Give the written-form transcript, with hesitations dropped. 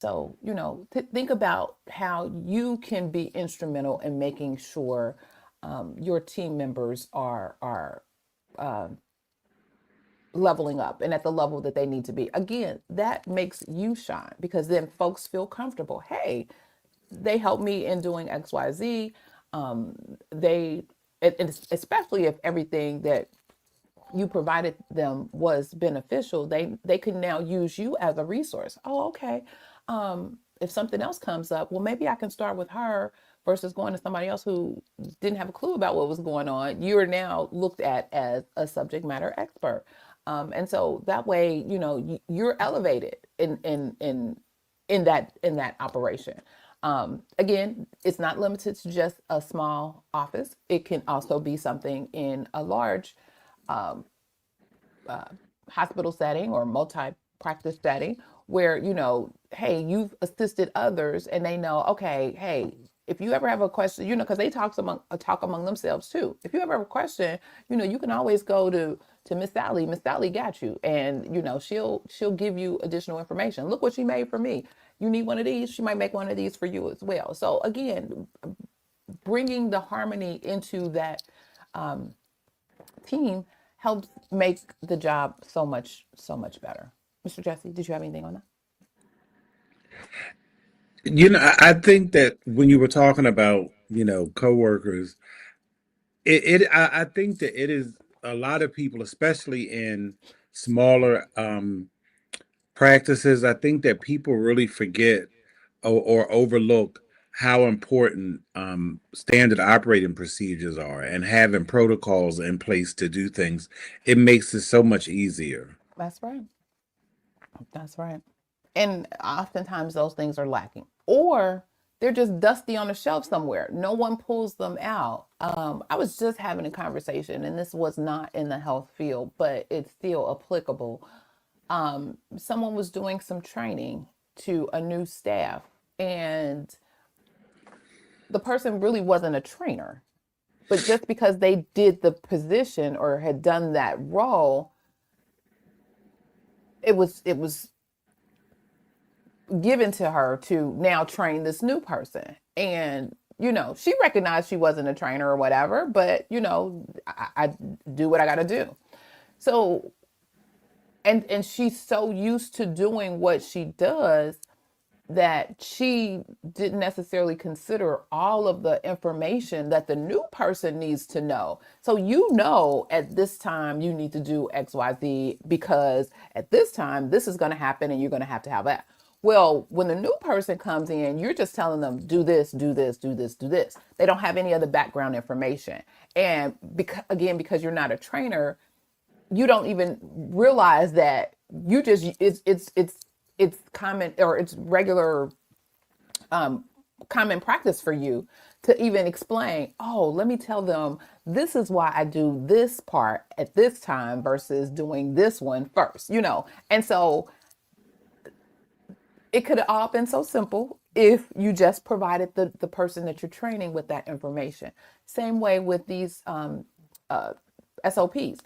So, think about how you can be instrumental in making sure your team members are uh, leveling up and at the level that they need to be. Again, that makes you shine because then folks feel comfortable. Hey, they helped me in doing XYZ. They, and especially if everything that you provided them was beneficial, they can now use you as a resource. Oh, okay. If something else comes up, well, maybe I can start with her versus going to somebody else who didn't have a clue about what was going on. You're now looked at as a subject matter expert. And so that way, you're elevated in that operation. Again, it's not limited to just a small office. It can also be something in a large um, uh, hospital setting or multi-practice setting where, hey, you've assisted others and they know, okay, hey, if you ever have a question, because they talk among themselves too. If you ever have a question, you can always go to Miss Sally. Miss Sally got you, and she'll give you additional information. Look what she made for me. You need one of these, she might make one of these for you as well. So again, bringing the harmony into that um, team helps make the job so much better. Mr. Jesse, did you have anything on that? I think that when you were talking about, coworkers, I think that it is a lot of people, especially in smaller practices. I think that people really forget or overlook how important standard operating procedures are and having protocols in place to do things. It makes it so much easier. That's right. That's right. And oftentimes those things are lacking, or they're just dusty on a shelf somewhere. No one pulls them out. I was just having a conversation, and this was not in the health field, but it's still applicable. Someone was doing some training to a new staff, and the person really wasn't a trainer, but just because they did the position or had done that role, it was given to her to now train this new person. And she recognized she wasn't a trainer or whatever, but I do what I got to do. So, and she's so used to doing what she does that she didn't necessarily consider all of the information that the new person needs to know. So, at this time you need to do XYZ because at this time this is going to happen and you're going to have that. Well, when the new person comes in, you're just telling them, do this, do this, do this, do this. They don't have any other background information. And because you're not a trainer, you don't even realize that you just it's common or it's regular common practice for you to even explain, oh, let me tell them this is why I do this part at this time versus doing this one first, and so it could have all been so simple if you just provided the person that you're training with that information. Same way with these SOPs.